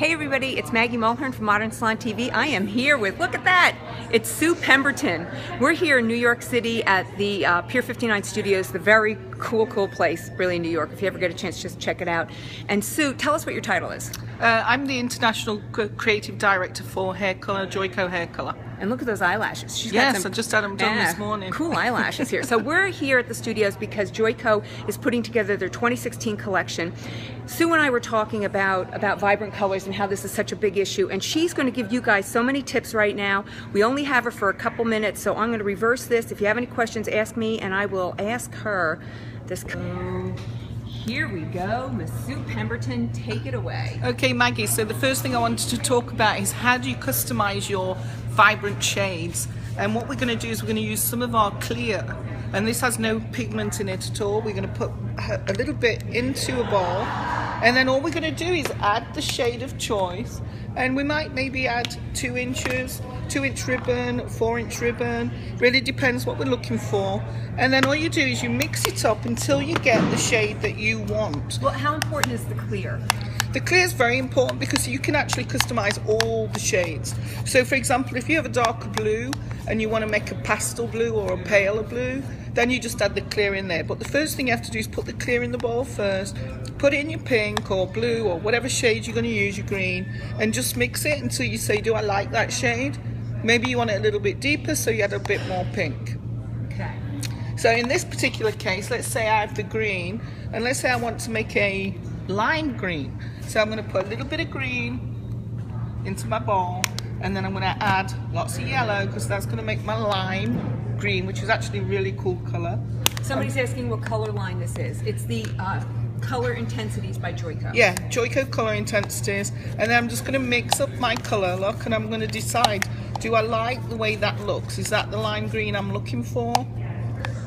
Hey everybody, it's Maggie Mulhern from Modern Salon TV. I am here with, look at that, it's Sue Pemberton. We're here in New York City at the Pier 59 Studios, the very cool place really in New York. If you ever get a chance, just check it out. And Sue, tell us what your title is. I'm the International Creative Director for Hair Colour, Joico Hair Colour. And look at those eyelashes. Yes, I just had them done this morning. Cool eyelashes here. So we're here at the studios because Joico is putting together their 2016 collection. Sue and I were talking about vibrant colors and how this is such a big issue, and she's going to give you guys so many tips right now. We only have her for a couple minutes, so I'm going to reverse this. If you have any questions, ask me and I will ask her this. Here we go, Miss Sue Pemberton, take it away. Okay, Maggie, so the first thing I wanted to talk about is how do you customize your vibrant shades? And what we're going to do is we're going to use some of our clear, and this has no pigment in it at all. We're going to put a little bit into a bowl, and then all we're going to do is add the shade of choice, and we might maybe add 2 inches, 2-inch ribbon, 4-inch ribbon, really depends what we're looking for. And then all you do is you mix it up until you get the shade that you want. Well, how important is the clear? The clear is very important because you can actually customize all the shades. So for example, if you have a darker blue and you want to make a pastel blue or a paler blue, then you just add the clear in there. But the first thing you have to do is put the clear in the bowl first, put it in your pink or blue or whatever shade you're going to use, your green, and just mix it until you say, do I like that shade? Maybe you want it a little bit deeper, so you add a bit more pink. Okay. So in this particular case, let's say I have the green, and let's say I want to make a lime green. So I'm going to put a little bit of green into my bowl, and then I'm going to add lots of yellow because that's going to make my lime green, which is actually a really cool color. Somebody's asking what color line this is. It's the Color Intensities by Joico. Yeah, Joico Color Intensities. And then I'm just going to mix up my color look, and I'm going to decide, do I like the way that looks? Is that the lime green I'm looking for?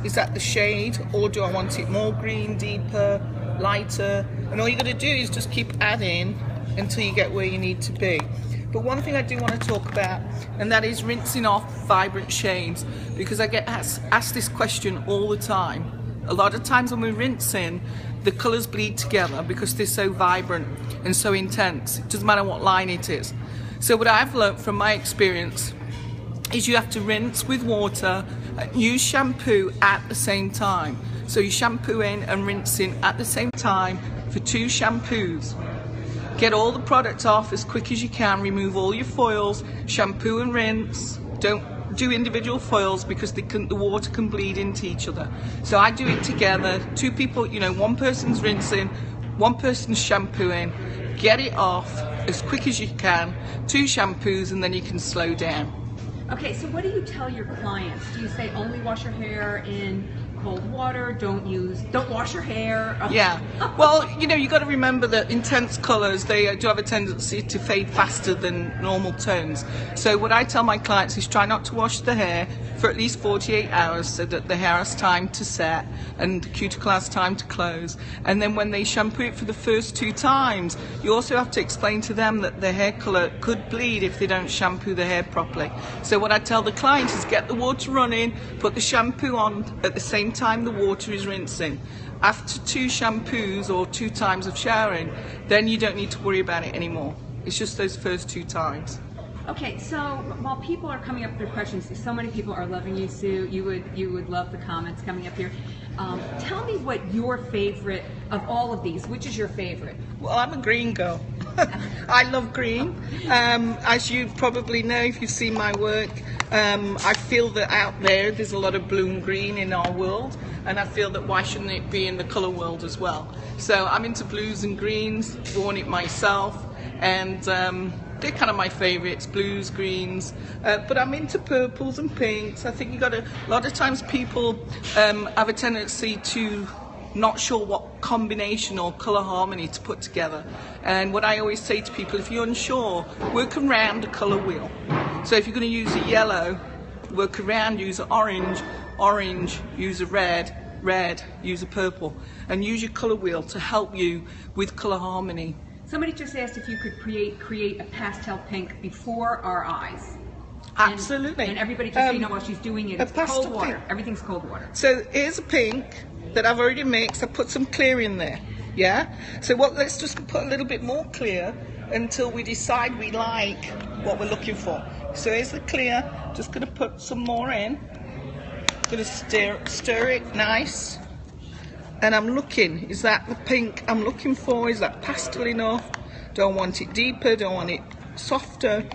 Is that the shade? Or do I want it more green, deeper, lighter? And all you're going to do is just keep adding until you get where you need to be. But one thing I do want to talk about, and that is rinsing off vibrant shades, because I get asked this question all the time. A lot of times when we're rinsing, the colours bleed together because they're so vibrant and so intense. It doesn't matter what line it is. So what I've learned from my experience is you have to rinse with water and use shampoo at the same time. So you shampoo in and rinse in at the same time for 2 shampoos. Get all the product off as quick as you can, remove all your foils, shampoo and rinse. Don't do individual foils because the water can bleed into each other. So I do it together, 2 people, you know, one person's rinsing, one person's shampooing. Get it off as quick as you can, 2 shampoos, and then you can slow down. Okay, so what do you tell your clients? Do you say only wash your hair in cold water, don't wash your hair? Yeah, well, you know, you got to remember that intense colors, they do have a tendency to fade faster than normal tones. So what I tell my clients is try not to wash the hair for at least 48 hours so that the hair has time to set and the cuticle has time to close. And then when they shampoo it for the first 2 times, you also have to explain to them that the hair color could bleed if they don't shampoo the hair properly. So what I tell the clients is get the water running, put the shampoo on at the same time the water is rinsing. After 2 shampoos or 2 times of showering, then you don't need to worry about it anymore. It's just those first 2 times. Okay, so while people are coming up with their questions, so many people are loving you, Sue. You would love the comments coming up here. Tell me what your favorite of all of these. Which is your favorite? Well, I'm a green girl. I love green. As you probably know if you've seen my work, I feel that out there's a lot of blue and green in our world, and I feel that why shouldn't it be in the colour world as well? So I'm into blues and greens, worn it myself, and they're kind of my favourites, blues, greens, but I'm into purples and pinks. I think a lot of times people have a tendency to not sure what combination or colour harmony to put together. And what I always say to people, if you're unsure, work around a colour wheel. So if you're going to use a yellow, work around, use an orange, orange, use a red, red, use a purple, and use your colour wheel to help you with colour harmony. Somebody just asked if you could create a pastel pink before our eyes. Absolutely. And everybody just so you know while she's doing it, it's cold water. Pink. Everything's cold water. So here's a pink that I've already mixed. I put some clear in there. Yeah? So let's just put a little bit more clear until we decide we like what we're looking for. So here's the clear, just going to put some more in. Going to stir it nice. And I'm looking, is that the pink I'm looking for? Is that pastel enough? Don't want it deeper, don't want it softer.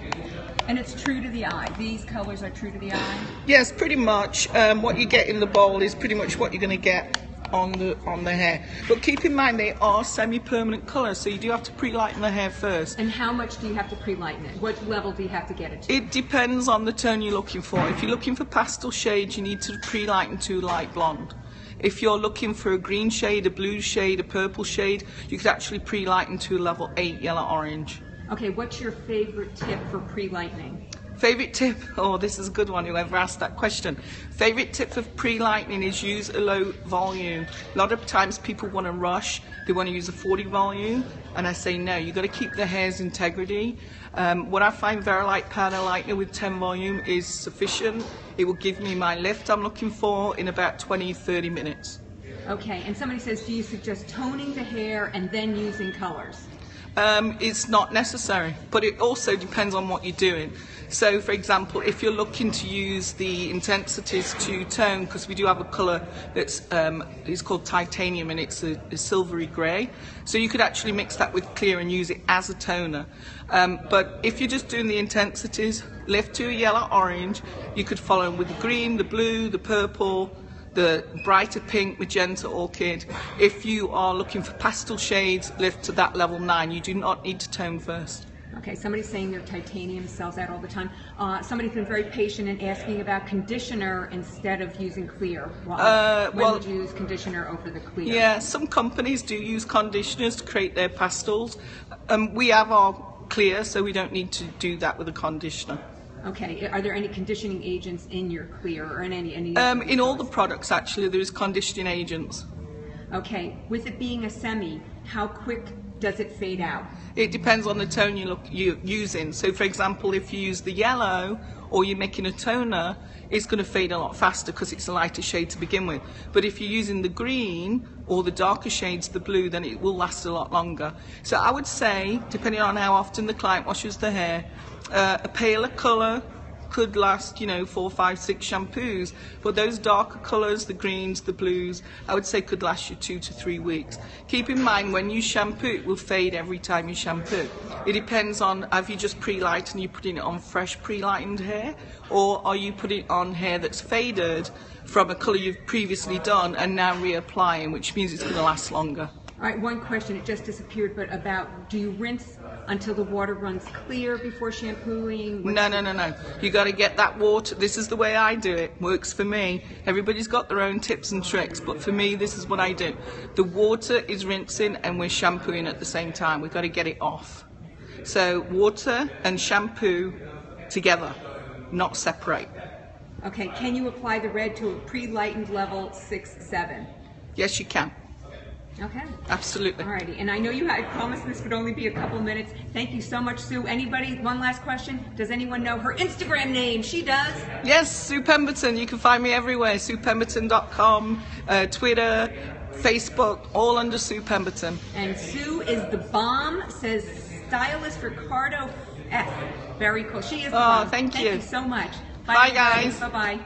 And it's true to the eye. These colors are true to the eye? Yes, pretty much. What you get in the bowl is pretty much what you're going to get on the hair. But keep in mind they are semi-permanent colours, so you do have to pre-lighten the hair first. And how much do you have to pre-lighten it? What level do you have to get it to? It depends on the tone you're looking for. If you're looking for pastel shades, you need to pre-lighten to light blonde. If you're looking for a green shade, a blue shade, a purple shade, you could actually pre-lighten to a level 8 yellow orange. Okay, what's your favorite tip for pre-lightening? Favorite tip? Oh, this is a good one, whoever asked that question. Favorite tip for pre-lightening is use a low volume. A lot of times people want to rush, they want to use a 40 volume, and I say no, you've got to keep the hair's integrity. What I find Verilight powder lightener with 10 volume is sufficient. It will give me my lift I'm looking for in about 20-30 minutes. Okay, and somebody says, do you suggest toning the hair and then using colors? It's not necessary, but it also depends on what you're doing. So, for example, if you're looking to use the intensities to tone, because we do have a colour that's it's called titanium and it's a silvery grey, so you could actually mix that with clear and use it as a toner. But if you're just doing the intensities, lift to a yellow orange, you could follow with the green, the blue, the purple, the brighter pink, magenta, orchid. If you are looking for pastel shades, lift to that level 9. You do not need to tone first. Okay, somebody's saying their titanium sells out all the time. Somebody's been very patient in asking about conditioner instead of using clear. When would you use conditioner over the clear? Yeah, some companies do use conditioners to create their pastels. We have our clear, so we don't need to do that with a conditioner. Okay, are there any conditioning agents in your clear or in any in all the products actually there is conditioning agents. Okay, with it being a semi, how quick does it fade out? It depends on the tone you're using. So for example, if you use the yellow or you're making a toner, it's going to fade a lot faster because it's a lighter shade to begin with. But if you're using the green or the darker shades, the blue, then it will last a lot longer. So I would say, depending on how often the client washes the hair, a paler colour could last, 4, 5, 6 shampoos, but those darker colours, the greens, the blues, I would say could last you 2 to 3 weeks. Keep in mind, when you shampoo, it will fade every time you shampoo. It depends on, have you just pre-lightened and you're putting it on fresh pre-lightened hair, or are you putting it on hair that's faded from a colour you've previously done and now reapplying, which means it's going to last longer. All right, one question, it just disappeared, but about, do you rinse until the water runs clear before shampooing? No. You got to get that water. This is the way I do it. Works for me. Everybody's got their own tips and tricks, but for me, this is what I do. The water is rinsing and we're shampooing at the same time. We've got to get it off. So water and shampoo together, not separate. Okay, can you apply the red to a pre-lightened level 6, 7? Yes, you can. Okay. Absolutely. Alrighty, and I know you had promised this would only be a couple minutes. Thank you so much, Sue. Anybody, one last question. Does anyone know her Instagram name? She does? Yes, Sue Pemberton. You can find me everywhere. SuePemberton.com, Twitter, Facebook, all under Sue Pemberton. And Sue is the bomb, says stylist Ricardo F. Very cool. She is the bomb. Thank you. Thank you so much. Bye guys. Bye-bye.